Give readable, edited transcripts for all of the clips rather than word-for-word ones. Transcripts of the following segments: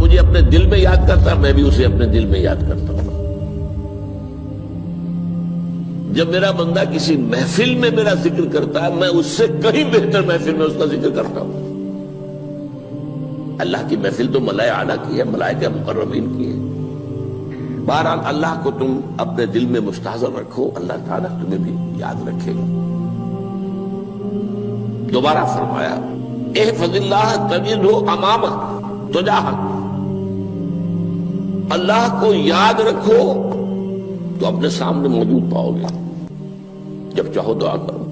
مجھے اپنے دل میں یاد کرتا ہے، میں بھی اسے اپنے دل میں یاد کرتا ہوں۔ جب میرا بندہ کسی محفل میں میرا ذکر کرتا ہے، میں اس سے کہیں بہتر محفل میں اس کا ذکر کرتا ہوں۔ اللہ کی محفل تو ملائے اعلیٰ کی ہے، ملائکہ مقربین کی ہے۔ بہرحال اللہ کو تم اپنے دل میں مستحضر رکھو، اللہ تعالیٰ تمہیں بھی یاد رکھے گا۔ دوبارہ فرمایا احفظ اللہ تجدہ امامک تجاہک، اللہ کو یاد رکھو تو اپنے سامنے موجود پاؤ گے، جب چاہو دعا کرو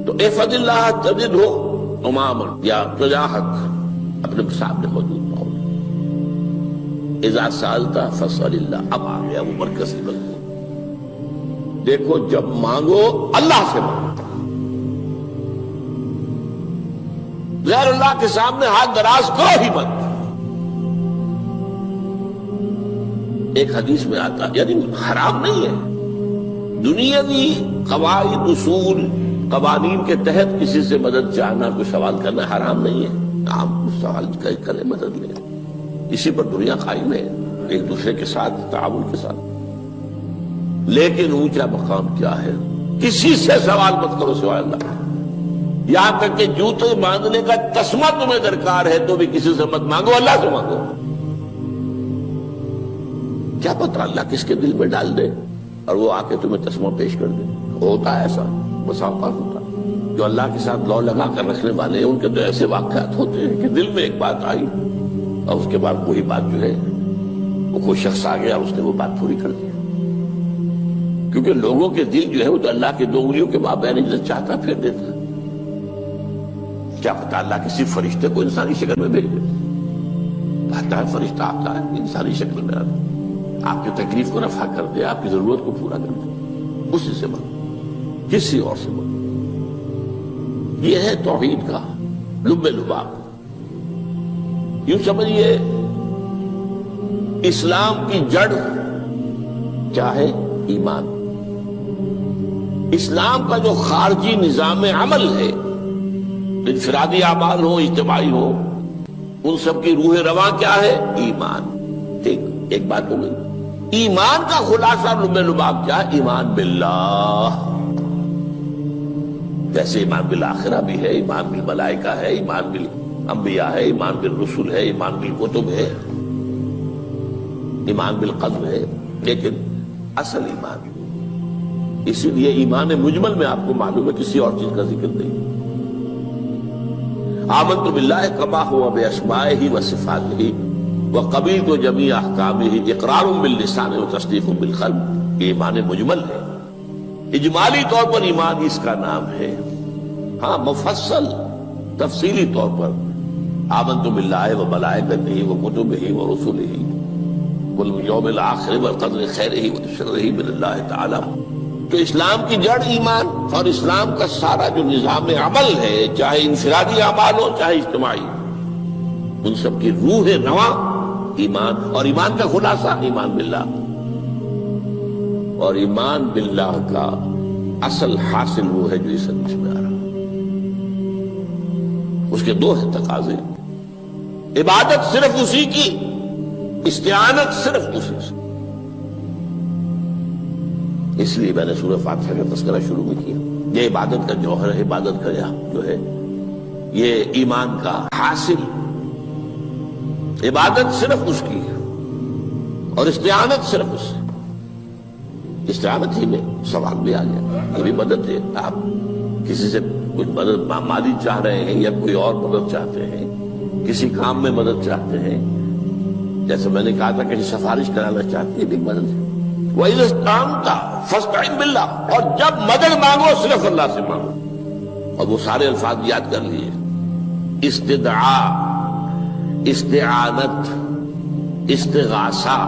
تو احفظ اللہ تجدہ امامک یا تجاہک، اپنے سامنے موجود پاؤ گے۔ اذا سألت فاسأل اللہ، اب آ گیا وہ مرکزی مضمون۔ دیکھو جب مانگو اللہ سے مانگو، غیر اللہ کے سامنے ہاتھ دراز کرو ہی مت۔ ایک حدیث میں آتا یعنی حرام نہیں ہے، دنیاوی قواعد اصول قوانین کے تحت کسی سے مدد چاہنا، کوئی سوال کرنا حرام نہیں ہے۔ آپ سوال کریں، مدد لیں، اسی پر دنیا قائم ہے، ایک دوسرے کے ساتھ تعاون کے ساتھ۔ لیکن اونچا مقام کیا ہے؟ کسی سے سوال مت کرو سوائے اللہ، یہاں تک کہ جوتے باندھنے کا تسمہ تمہیں درکار ہے تو بھی کسی سے مت مانگو، اللہ سے مانگو۔ کیا پتہ اللہ کس کے دل میں ڈال دے اور وہ آ کے تمہیں تسمہ پیش کر دے۔ ہوتا ہے ایسا، بسا اوقات ہوتا ہے۔ جو اللہ کے ساتھ لو لگا کر رکھنے والے ہیں ان کے تو ایسے واقعات ہوتے ہیں کہ دل میں ایک بات آئی اور اس کے بعد وہی بات جو ہے وہ کوئی شخص آ گیا اور اس نے وہ بات پوری کر دی۔ کیونکہ لوگوں کے دل جو ہے وہ تو اللہ کے دو انگلیوں کے مابین جو چاہتا پھر دیتا۔ کیا پتہ اللہ کسی فرشتے کو انسانی شکل میں بھیج دے، آتا ہے فرشتہ، آتا ہے انسانی شکل میں، آتا ہے آپ کی تکلیف کو رفع کر دے، آپ کی ضرورت کو پورا کر دے، اسی سے مانگو، کسی اور سے مانگو۔ یہ ہے توحید کا لب لباب۔ یوں سمجھیے اسلام کی جڑ کیا ہے؟ ایمان۔ اسلام کا جو خارجی نظام عمل ہے، انفرادی اعمال ہو اجتماعی ہو، ان سب کی روح رواں کیا ہے؟ ایمان۔ ٹھیک، ایک بات ہو گئی۔ ایمان کا خلاصہ لب لباب کیا ہے؟ ایمان باللہ۔ جیسے ایمان بالآخرہ بھی ہے، ایمان بالملائکہ ہے، ایمان بالانبیاء ہے، ایمان بالرسل ہے، ایمان بالکتب ہے، ایمان بالقدر ہے، لیکن اصل ایمان، اسی لیے ایمان مجمل میں آپ کو معلوم ہے کسی اور چیز کا ذکر نہیں۔ آمنت باللہ کما ہوا باسمائہ وصفاتہ وقبلت جمیع احکامہ اقرار باللسان وتصدیق بالقلب۔ یہ ایمان مجمل ہے، اجمالی طور پر ایمان اس کا نام ہے۔ ہاں مفصل تفصیلی طور پر آمنت باللہ وملائکتہ وکتبہ ورسلہ والیوم الآخر والقدر خیرہ وشرہ من اللہ تعالی۔ تو اسلام کی جڑ ایمان، اور اسلام کا سارا جو نظام عمل ہے، چاہے انفرادی اعمال ہو چاہے اجتماعی، ان سب کی روح رواں ایمان، اور ایمان کا خلاصہ ایمان باللہ۔ اور ایمان باللہ کا اصل حاصل وہ ہے جو اس حدیث میں آ رہا، اس کے دو ہیں تقاضے، عبادت صرف اسی کی، استعانت صرف اسی سے۔ اس لیے میں نے سورہ فاتحہ کا تذکرہ شروع میں کیا۔ یہ عبادت کا جوہر ہے، عبادت کا جو ہے یہ ایمان کا حاصل، عبادت صرف اس کی ہے اور استعانت صرف اس سے۔ استعانت ہی میں سوال بھی آ گیا، یہ بھی مدد ہے۔ آپ کسی سے کچھ مدد مالی چاہ رہے ہیں یا کوئی اور مدد چاہتے ہیں، کسی کام میں مدد چاہتے ہیں، جیسے میں نے کہا تھا کہ سفارش کرانا چاہتے ہیں، یہ بھی مدد ہے۔ وَإِذَا اسْتَعَنْتَ فَاسْتَعِنْ بِاللَّهِ، اور جب مدد مانگو صرف اللہ سے مانگو۔ اور وہ سارے الفاظ یاد کر لیے، استدعاء، استعانت، استغاثہ۔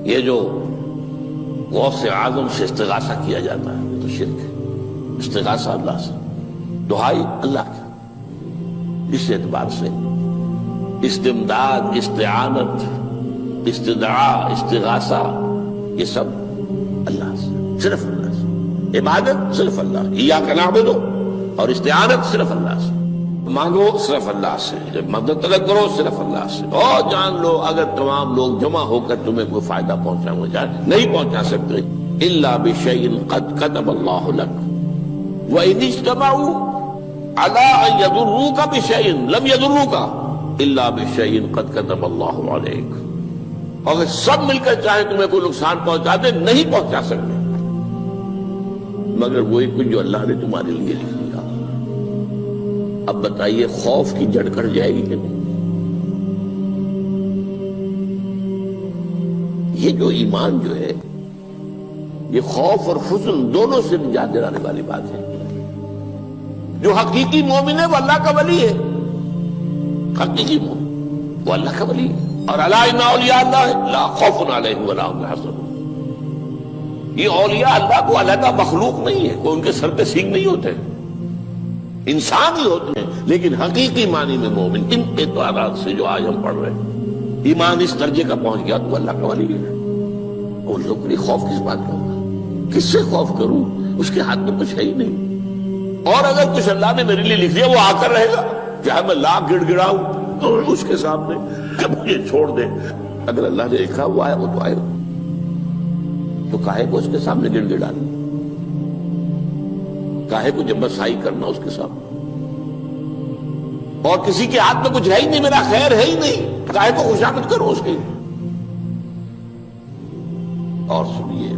یہ جو غوث اعظم سے استغاثہ کیا جاتا ہے یہ تو شرک ہے۔ استغاثہ اللہ سے، دعائی اللہ کی، اس اعتبار سے استمداد، استعانت، استدعاء، استغاثہ، یہ سب اللہ سے، صرف اللہ سے۔ عبادت صرف اللہ، ایاک نعبد، اور استعانت صرف اللہ سے۔ مانگو صرف اللہ سے، جب مدد طلب کرو صرف اللہ سے، اور جان لو اگر تمام لوگ جمع ہو کر تمہیں کوئی فائدہ پہنچانا چاہے نہیں پہنچا سکتے، الا بشیء قد کتب اللہ لک وان اجتمعوا علی ان یضروک بشیء لم یضروک الا بشیء قد کتب اللہ علیک، اگر سب مل کر چاہے تمہیں کوئی نقصان پہنچا دے نہیں پہنچا سکتے مگر وہی کچھ جو اللہ نے تمہارے لیے لکھ دیا۔ اب بتائیے خوف کی جڑ کٹ جائے گی کہ نہیں؟ یہ جو ایمان جو ہے یہ خوف اور حزن دونوں سے نجات دلانے والی بات ہے۔ جو حقیقی مومن ہے وہ اللہ کا ولی ہے، حقیقی مومن وہ اللہ کا ولی ہے، اور الا ان اولیاء اللہ لا خوف علیہم ولا هم يحزنون۔ یہ اولیاء اللہ کو علیحدہ مخلوق نہیں ہے، کوئی ان کے سر پہ سینگ نہیں ہوتے، انسان ہی ہوتے ہیں، لیکن حقیقی معنی میں مومن ان اعتبارات سے جو آج ہم پڑھ رہے ہیں ایمان اس درجے کا پہنچ گیا تو اللہ کا ولی ہے۔ ان لوگوں کے لیے خوف کس بات کا ہوگا؟ کس سے خوف کروں؟ اس کے ہاتھ میں کچھ ہے ہی نہیں، اور اگر کچھ اللہ نے میرے لیے لکھ دیا وہ آ کر رہے گا، چاہے میں لاکھ گڑ گڑاؤں اس کے سامنے کہ مجھے چھوڑ دے، اگر اللہ نے لکھا وہ آیا وہ تو آئے گا، تو کاہے کو اس کے سامنے گڑ گڑانا، کاہے کو جبرسائی کرنا اس کے سامنے، اور کسی کے ہاتھ میں کچھ ہے ہی نہیں، میرا خیر ہے ہی نہیں، کاہے کو خوشامد کرو اس کی۔ اور سنیے،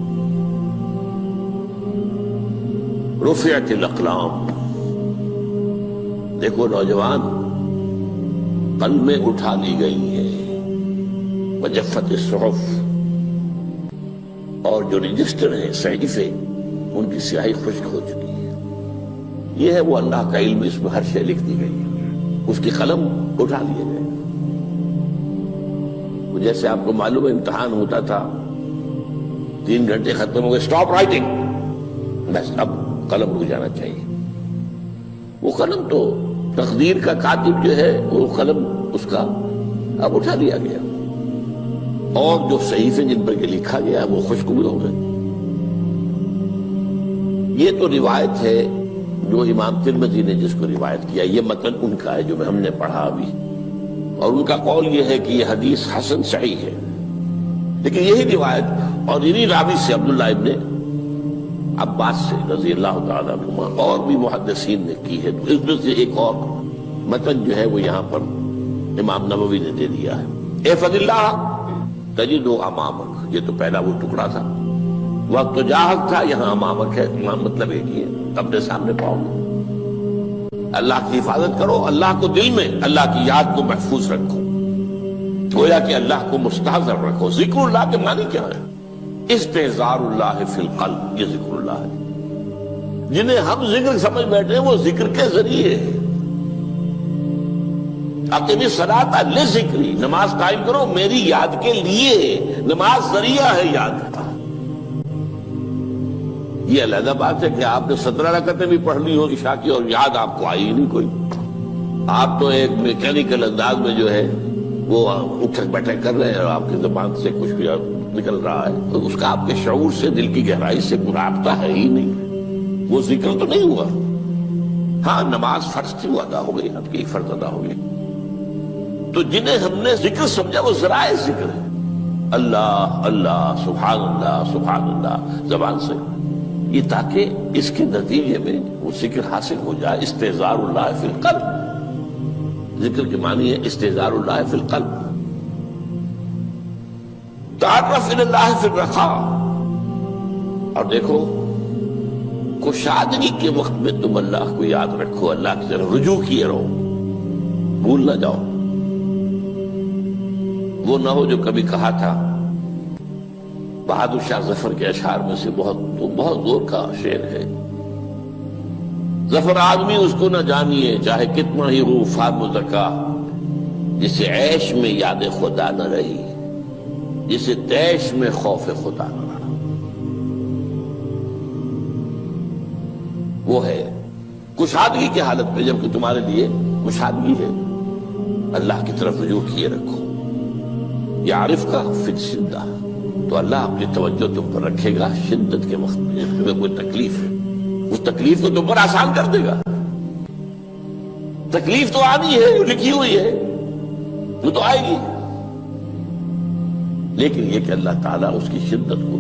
رفعت الاقلام، دیکھو نوجوان، قلمیں اٹھا لی گئی ہیں، وجفت الصحف، اور جو رجسٹر ہیں صحیفے ان کی سیاہی خشک ہو چکی ہے۔ یہ ہے وہ اللہ کا علم، اس میں ہر شے لکھ دی گئی ہے، اس کی قلم اٹھا لیے گئے۔ جیسے آپ کو معلوم ہے امتحان ہوتا تھا، 3 گھنٹے ختم ہو گئے، اسٹاپ رائٹنگ، بس اب قلم رک جانا چاہیے۔ وہ قلم تو تقدیر کا کاتب جو ہے وہ قلم اس کا اب اٹھا لیا گیا، اور جو صحیفے جن پر لکھا گیا وہ خشک بھی ہو گئے۔ یہ تو روایت ہے جو امام ترمذی نے جس کو روایت کیا، یہ متن ان کا ہے جو ہم نے پڑھا ابھی، اور ان کا قول یہ ہے کہ یہ حدیث حسن صحیح ہے، لیکن یہی روایت اور انہی راوی سے عبداللہ ابن عباس سے رضی اللہ تعالیٰ عنہما اور بھی محدثین نے کی ہے، تو اس میں سے ایک اور متن جو ہے وہ یہاں پر امام نووی نے دے دیا ہے۔ احفظ اللہ تجدہ امامک، یہ تو پہلا وہ ٹکڑا تھا، وقت تو جاہک تھا، یہاں امامک ہے، امام مطلب ایک ہی ہے، اپنے سامنے پاؤ گے۔ اللہ کی حفاظت کرو، اللہ کو دل میں، اللہ کی یاد کو محفوظ رکھو، گویا کہ اللہ کو مستحضر رکھو۔ ذکر اللہ کے معنی کیا ہے؟ استحضار اللہ فی القلب، یہ ذکر اللہ ہے۔ جنہیں ہم ذکر سمجھ بیٹھے ہیں وہ ذکر کے ذریعے ہے۔ اقیم الصلاۃ لذکری، نماز قائم کرو میری یاد کے لیے، نماز ذریعہ ہے یاد کا۔ یہ علیحدہ بات ہے کہ آپ نے 17 رکعتیں بھی پڑھ لی ہو عشاء کی اور یاد آپ کو آئی ہی نہیں کوئی، آپ تو ایک میکینیکل انداز میں جو ہے وہ اٹھک بیٹھک کر رہے ہیں اور آپ کی زبان سے کچھ بھی نکل رہا ہے، تو اس کا آپ کے شعور سے، دل کی گہرائی سے کوئی رابطہ ہے ہی نہیں، وہ ذکر تو نہیں ہوا۔ ہاں نماز فرض تھی وہ ادا ہو گئی، آپ کی فرض ادا ہو گئی۔ تو جنہیں ہم نے ذکر سمجھا وہ ذرائع ذکر ہے، اللہ اللہ سبحان اللہ سبحان اللہ زبان سے، یہ تاکہ اس کے نتیجے میں وہ ذکر حاصل ہو جائے۔ استحضار اللہ فی القلب، ذکر کے معنی ہے استحضار اللہ فی القلب۔ تعرف الی اللہ فی الرخاء، اور دیکھو کشادگی کے وقت میں تم اللہ کو یاد رکھو، اللہ کی طرف رجوع کیے رہو، بھول نہ جاؤ۔ وہ نہ ہو جو کبھی کہا تھا، بہادر شاہ ظفر کے اشعار میں سے بہت زور کا شعر ہے، ظفر آدمی اس کو نہ جانیے چاہے کتنا ہی ہو فام و زکا، جسے عیش میں یاد خدا نہ رہی، جسے تیش میں خوف خدا نہ رہا۔ وہ ہے کشادگی کی حالت میں، جبکہ تمہارے لیے کشادگی ہے، اللہ کی طرف رجوع کیے رکھو۔ یعرف کا فی الشدہ، تو اللہ اپنی توجہ تم پر رکھے گا شدت کے وقت میں، جب تمہیں کوئی تکلیف ہے اس تکلیف کو تم پر آسان کر دے گا۔ تکلیف تو آنی ہے، جو لکھی ہوئی ہے وہ تو آئے گی، لیکن یہ کہ اللہ تعالیٰ اس کی شدت کو،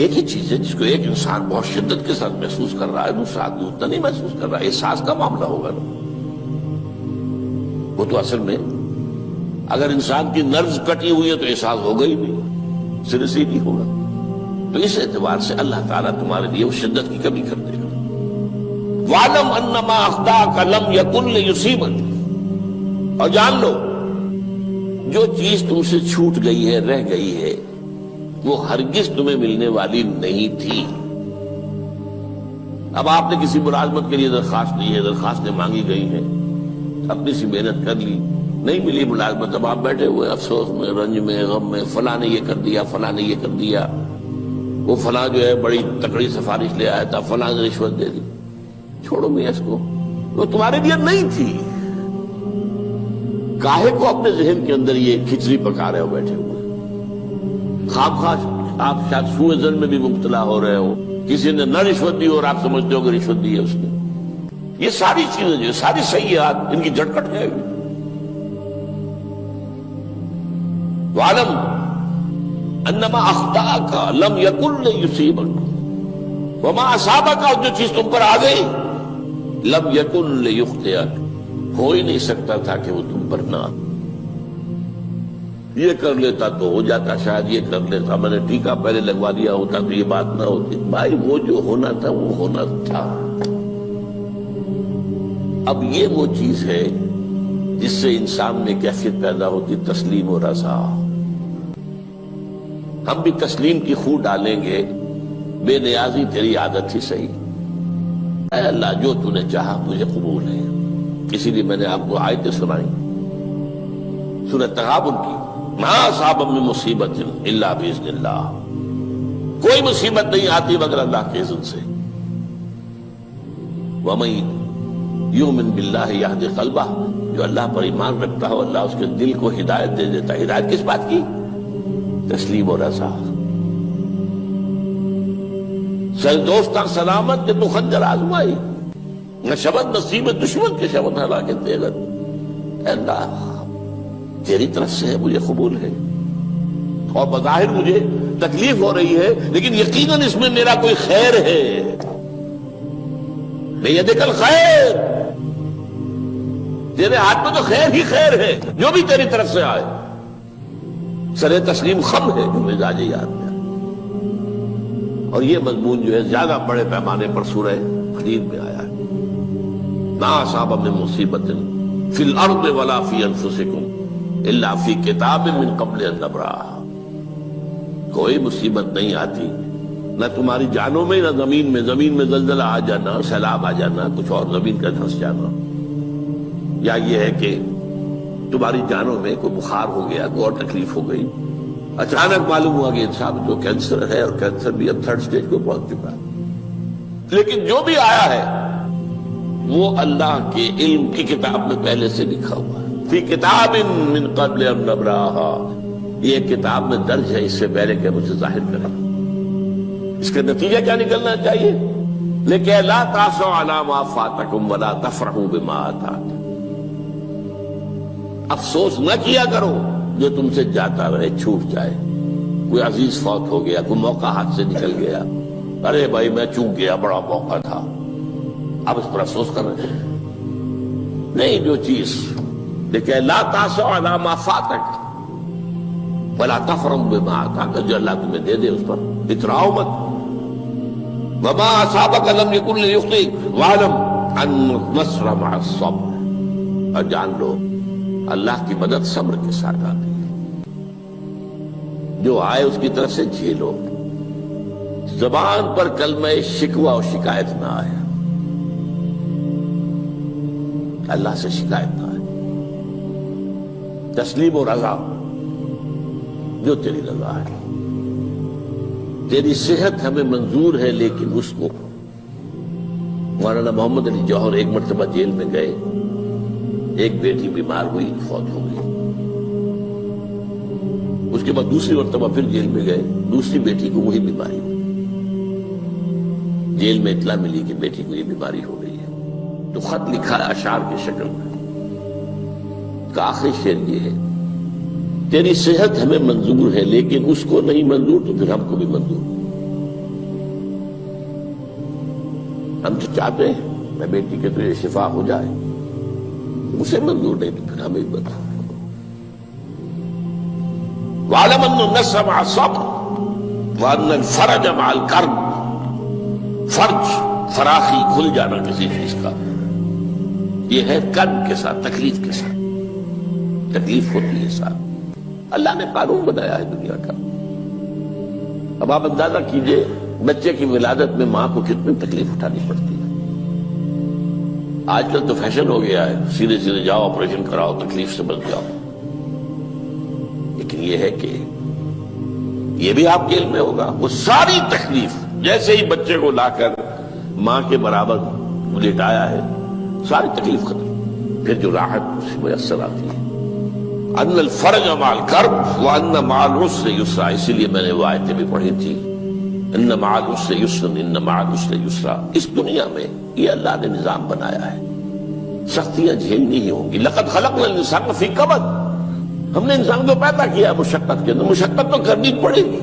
ایک ہی چیز ہے جس کو ایک انسان بہت شدت کے ساتھ محسوس کر رہا ہے، دوسرا آدمی اتنا نہیں محسوس کر رہا ہے، احساس کا معاملہ ہوگا نا۔ وہ تو اصل میں اگر انسان کی نرز کٹی ہوئی ہے تو احساس ہوگا ہی نہیں، سرے سے ہی نہیں ہوگا۔ تو اس اعتبار سے اللہ تعالیٰ تمہارے لیے وہ شدت کی کمی کر دے گا۔ وَاعْلَمْ أَنَّمَا أَخْطَأَكَ لَمْ يَكُنْ لِيُصِيبَكَ، اور جان لو جو چیز تم سے چھوٹ گئی ہے، رہ گئی ہے، وہ ہرگز تمہیں ملنے والی نہیں تھی۔ اب آپ نے کسی ملازمت کے لیے درخواست دی ہے، درخواستیں مانگی گئی ہیں، اپنی سی محنت کر لی، نہیں ملی ملازمت، اب آپ بیٹھے ہوئے افسوس میں، رنج میں، غم میں، فلاں نے یہ کر دیا، فلاں نے یہ کر دیا، وہ فلاں جو ہے بڑی تکڑی سفارش لے آیا تھا، فلاں نے رشوت دے دی۔ چھوڑو میاں اس کو، وہ تمہارے لیے نہیں تھی۔ کاہے کو اپنے ذہن کے اندر یہ کھچڑی پکا رہے ہو بیٹھے ہوئے؟ خواہ آپ شاید سوء ظن میں بھی مبتلا ہو رہے ہو، کسی نے نہ رشوت دی اور آپ سمجھتے ہو کہ رشوت دی ہے اس نے۔ یہ ساری چیزیں جو ساری سیئات، ان کی جھٹکٹ ہے۔ وَاعْلَمْ أَنَّمَا أَخْطَأَكَ لَمْ يَكُنْ لِيُصِيبَكَ وَمَا أَصَابَكَ، اور جو چیز تم پر آ گئی، لَمْ يَكُنْ لِيُخْطِئَكَ، ہو ہی نہیں سکتا تھا کہ وہ تم پر نہ آ۔ یہ کر لیتا تو ہو جاتا، شاید یہ کر لیتا، میں نے ٹیکا پہلے لگوا دیا ہوتا تو یہ بات نہ ہوتی۔ بھائی وہ جو ہونا تھا وہ ہونا تھا۔ اب یہ وہ چیز ہے جس سے انسان میں کیفیت پیدا ہوتی، تسلیم و رضا۔ ہم بھی تسلیم کی خو ڈالیں گے، بے نیازی تیری عادت ہی صحیح، اے اللہ جو تو نے چاہا مجھے قبول ہے۔ اسی لیے میں نے آپ کو آیتیں سنائی سورۃ تغابن کی، ما اصاب من مصیبت الا باذن اللہ، کوئی مصیبت نہیں آتی مگر اللہ کے اذن سے۔ وَمَن یؤمن باللہ یہد قلبہ، جو اللہ پر ایمان رکھتا ہو اللہ اس کے دل کو ہدایت دے دیتا ہے۔ ہدایت کس بات کی؟ تسلیم و رضا۔ سر دوستاں سلامت کہ تو خنجر آزمائی، نہ شبد نصیب دشمن کے شبد ہلاکت دیگت۔ اے اللہ تیری طرف سے ہے، مجھے قبول ہے، اور بظاہر مجھے تکلیف ہو رہی ہے لیکن یقیناً اس میں میرا کوئی خیر ہے۔ بیدک الخیر، تیرے ہاتھ میں تو خیر ہی خیر ہے، جو بھی تیری طرف سے آئے۔ سر تسلیم خم ہے جو مزاج یاد میں، اور یہ مضمون جو ہے زیادہ بڑے پیمانے پر سورہ حدید میں آیا ہے۔ ما اصاب من مصیبت فی الارض ولا فی انفسکم الا فی کتاب من قبل ان نبرأها، کوئی مصیبت نہیں آتی نہ تمہاری جانوں میں نہ زمین میں زلزلہ آ جانا، سیلاب آ جانا، کچھ اور زمین کا دھنس جانا، یا یہ ہے کہ تمہاری جانوں میں کوئی بخار ہو گیا، کوئی اور تکلیف ہو گئی، اچانک معلوم ہوا کہ انسان جو کینسر ہے اور کینسر بھی اب 3rd سٹیج کو پہنچ چکا ہے، لیکن جو بھی آیا ہے وہ اللہ کے علم کی کتاب میں پہلے سے لکھا ہوا ہے۔ فی کتاب من قبل ان نبرأها، یہ کتاب میں درج ہے اس سے پہلے کہ ہم اسے ظاہر کریں۔ اس کا نتیجہ کیا نکلنا چاہیے؟ لیکن لا تأسوا علی ما فاتکم ولا تفرحوا بما آتاکم، افسوس نہ کیا کرو جو تم سے جاتا رہے، چھوٹ جائے، کوئی عزیز فوت ہو گیا، کوئی موقع ہاتھ سے نکل گیا، ارے بھائی میں چوک گیا، بڑا موقع تھا، اب اس پر افسوس کر رہے ہیں۔ نہیں، جو چیز لیکن لا تأسوا علی ما فاتک ولا تفرحوا بما آتاک، جو اللہ تمہیں دے دے اس پر اتراؤ مت۔ وما اصابک لم یکن لیخطئک واعلم ان النصر مع الصبر، اور جان لو اللہ کی مدد صبر کے ساتھ آتی ہے، جو آئے اس کی طرف سے جھیلو، زبان پر کلمہ شکوہ اور شکایت نہ آئے، اللہ سے شکایت نہ آئے، تسلیم و رضا، جو تیری رضا ہے۔ تیری صحت ہمیں منظور ہے لیکن اس کو، مولانا محمد علی جوہر ایک مرتبہ جیل میں گئے، ایک بیٹی بیمار ہوئی، فوت ہو گئی، اس کے بعد دوسری مرتبہ پھر جیل میں گئے، دوسری بیٹی کو وہی بیماری ہوئی، جیل میں اطلاع ملی کہ بیٹی کو یہ بیماری ہو گئی ہے، تو خط لکھا ہے اشعار کی شکل میں کا آخری شعر یہ ہے: تیری صحت ہمیں منظور ہے لیکن اس کو نہیں منظور تو پھر ہم کو بھی منظور. ہم تو چاہتے ہیں میں بیٹی کے تجھے شفا ہو جائے، اسے منظور نہیں تو پھر ہمیں بھی منظور. وَاعْلَمْ أَنَّ النَّصْرَ مَعَ الصَّبْرِ وَأَنَّ الْفَرَجَ مَعَ الْكَرْبِ. فرج، فراخی، کھل جانا کسی چیز کا، یہ ہے کرب کے ساتھ، تکلیف کے ساتھ. تکلیف ہوتی ہے ساتھ. اللہ نے قانون بنایا ہے دنیا کا. اب آپ اندازہ کیجئے بچے کی ولادت میں ماں کو کتنی تکلیف اٹھانی پڑتی ہے. آج کل تو فیشن ہو گیا ہے، سیدھے سیدھے جاؤ آپریشن کراؤ تکلیف سے بچ جاؤ. لیکن یہ ہے کہ یہ بھی آپ کے علم میں ہوگا، وہ ساری تکلیف جیسے ہی بچے کو لا کر ماں کے برابر لٹایا ہے ساری تکلیف ختم، پھر جو راحت اس سے میسر آتی ہے. ان الفرج مع الکرب وان مع العسر یسرا. اسی لیے میں نے وہ آیتیں بھی پڑھی تھی، ان مع العسر یسرا ان مع العسر یسرا. اس دنیا میں یہ اللہ نے نظام بنایا ہے، سختیاں جھیلنی ہی ہوں گی. لقد خلقنا الانسان فی کبد. ہم نے انسان کو پیدا کیا مشقت کے اندر، مشقت تو کرنی پڑے گی.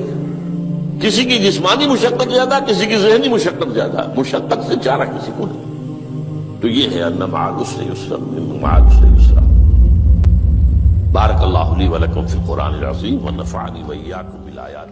کسی کی جسمانی مشقت زیادہ، کسی کی ذہنی مشقت زیادہ، مشقت سے چارہ کسی کو نہیں. تو یہ ہے ان مع العسر یسرا ان مع العسر یسرا. بارک اللہ لی ولکم فی القرآن العظیم ونفعنی وإیاکم بالآیات.